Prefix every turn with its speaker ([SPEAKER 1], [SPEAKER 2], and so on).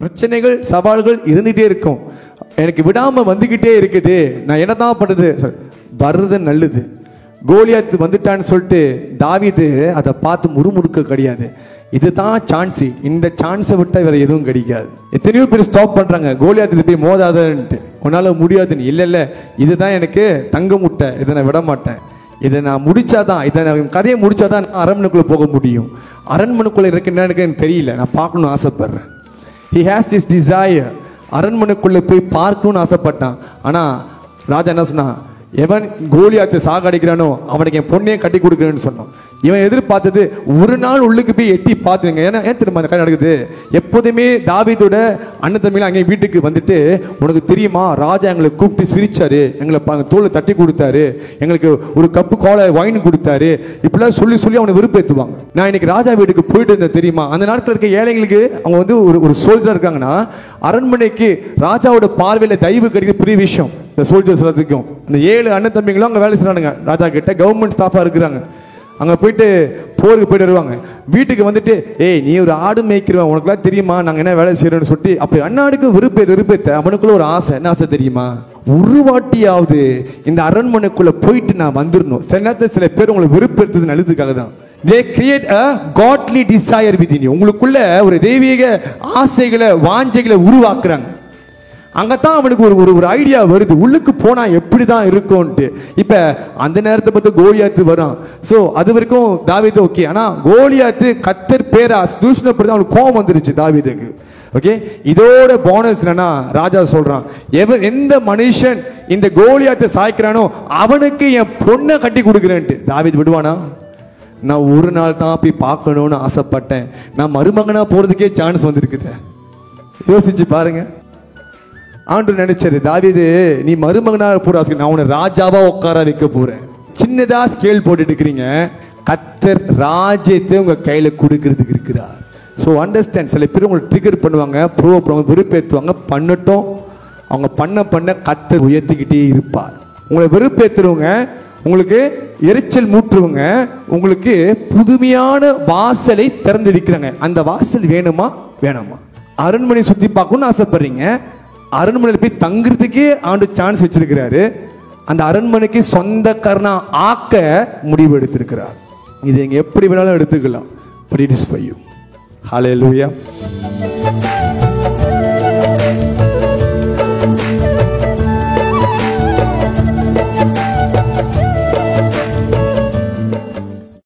[SPEAKER 1] பிரச்சனைகள் சவால்கள் இருந்துகிட்டே இருக்கும், எனக்கு விடாமல் வந்துக்கிட்டே இருக்குது, நான் என்ன தான் பண்ணுறது? வர்றது நல்லது. கோலியாத் வந்துட்டான்னு சொல்லிட்டு தாவீது அதை பார்த்து முறுமுறுக்க கிடையாது. இதுதான் சான்ஸு, இந்த சான்ஸை விட்டால் வேறு எதுவும் கிடைக்காது. எத்தனையோ பேர் ஸ்டாப் பண்ணுறாங்க, கோலியாத்தில் போய் மோதாதன்ட்டு, உன்னால் முடியாதுன்னு. இல்லை இல்லை, இதுதான் எனக்கு தங்க முட்டை, இதை நான் விட மாட்டேன், இதை நான் முடிச்சாதான், இதை நான் கதையை முடிச்சாதான் நான் அரண்மனைக்குள்ளே போக முடியும். அரண்மனைக்குள்ளே இருக்குன்னு எனக்கு தெரியல, நான் பார்க்கணும்னு ஆசைப்படுறேன். He has this desire. அரண்மனைக்குள்ளே போய் பார்க்கணும்னு ஆசைப்பட்டான். ஆனால் ராஜா என்ன சொன்னான்? எவன் கோலியாத்தை சாகடிக்கிறானோ அவனுக்கு என் பொண்ணையே கட்டி கொடுக்குறேன்னு சொன்னான். இவன் எதிர்பார்த்தது ஒரு நாள் உள்ளுக்கு போய் எட்டி பார்த்துருங்க. ஏன்னா ஏன் திரும்ப அந்த கதை நடக்குது? எப்போதுமே தாவீதோட அண்ணன் தம்பிலாம் அங்கே வீட்டுக்கு வந்துட்டு, உனக்கு தெரியுமா ராஜா எங்களை கூப்பிட்டு சிரிச்சாரு, எங்களை தோலை தட்டி கொடுத்தாரு, எங்களுக்கு ஒரு கப்பு கோலை வைன் கொடுத்தாரு, இப்படிலாம் சொல்லி சொல்லி அவனை விருப்பேற்றுவாங்க. நான் இன்னைக்கு ராஜா வீட்டுக்கு போயிட்டு இருந்தேன் தெரியுமா. அந்த நாட்டில் இருக்க ஏழைங்களுக்கு அவங்க வந்து ஒரு சோல்ஜராக இருக்காங்கன்னா, அரண்மனைக்கு ராஜாவோட பார்வையில் தயவு கிடைக்கிற பெரிய விஷயம். இந்த சோல்ஜர்ஸ் எல்லாத்துக்கும் இந்த 7 அண்ணன் தம்பிங்களும் அங்கே வேலை செய்கிறானுங்க, ராஜா கிட்ட கவர்மெண்ட் ஸ்டாஃபாக இருக்கிறாங்க. அங்கே போயிட்டு போருக்கு போயிட்டு வருவாங்க. வீட்டுக்கு வந்துட்டு, ஏய் நீ ஒரு ஆடு மேய்க்கிறவன், உனக்குலாம் தெரியுமா நாங்கள் என்ன வேலை செய்கிறோன்னு சொல்லிட்டு, அப்படி அண்ணாடுக்கு விருப்பத்தை அவனுக்குள்ள ஒரு ஆசை. என்ன ஆசை தெரியுமா? ஒரு வாட்டியாவது இந்த அரண்மனைக்குள்ளே போயிட்டு நான் வந்துடணும். சில நேரத்தில் சில பேர் உங்களை விருப்பெடுத்தது நல்லதுக்காக தான். They create a godly desire within you. உங்களுக்குள்ள ஒரு தெய்வீக ஆசைகளை வாஞ்சைகளை உருவாக்குறாங்க. அங்கத்தான் அவனுக்கு ஒரு ஐடியா வருது, உள்ளுக்கு போனா எப்படி தான் இருக்கும்ட்டு. இப்ப அந்த நேரத்தை பார்த்து கோலியாத்து வரான். ஸோ அது வரைக்கும் தாவீது ஓகே. ஆனா கோலியாத்து கர்த்தர் பேரை தூஷணப்படுத்தி அவனுக்கு கோபம் வந்துருச்சு தாவீதுக்கு. ஓகே, இதோட போனஸ் என்னன்னா, ராஜா சொல்றான், எந்த மனுஷன் இந்த கோலியாத்தை சாய்க்கிறானோ அவனுக்கு என் பொண்ணை கட்டி கொடுக்குறேன்ட்டு. தாவீது விடுவானா? நான் ஒரு நாள் தான் போய் பார்க்கணும்னு ஆசைப்பட்டேன், நான் மருமகனா போறதுக்கே சான்ஸ் வந்திருக்குது. யோசிச்சு பாருங்க. ஆண்டு நினைச்சாரு, தாவீது நீ மருமகனா போற, நான் உன்னை ராஜாவா உட்கார வைக்க போறேன். சின்னதா ஸ்கேல் போட்டுட்டு இருக்கிறீங்க, கர்த்தர் ராஜ்யத்தை உங்க கையில கொடுக்கறதுக்கு இருக்கிறார். So understand. சில பேர் உங்களை ட்ரிகர் பண்ணுவாங்க, ப்ரூவ் பண்ணுவாங்க, வெறுப்பேற்றுவாங்க. பண்ணட்டும், அவங்க பண்ண கர்த்தர் உயர்த்திக்கிட்டே இருப்பார். உங்களை வெறுப்பேற்றுறவங்க, உங்களுக்கு எரிச்சல் மூட்டுருவங்க, உங்களுக்கு புதுமையான வாசலை திறந்து வைக்கிறாங்க. அந்த வாசல் வேணுமா வேணாமா? அரண்மனை சுற்றி பார்க்கணும்னு ஆசைப்படுறீங்க, அரண்மனையில் போய் தங்குறதுக்கே ஆண்டு சான்ஸ் வச்சிருக்கிறாரு. அந்த அரண்மனைக்கு சொந்தக்காரனா ஆக்க முடிவு எடுத்திருக்கிறார். இது எங்க எப்படி வேணாலும் எடுத்துக்கலாம். But it is for you. Hallelujah.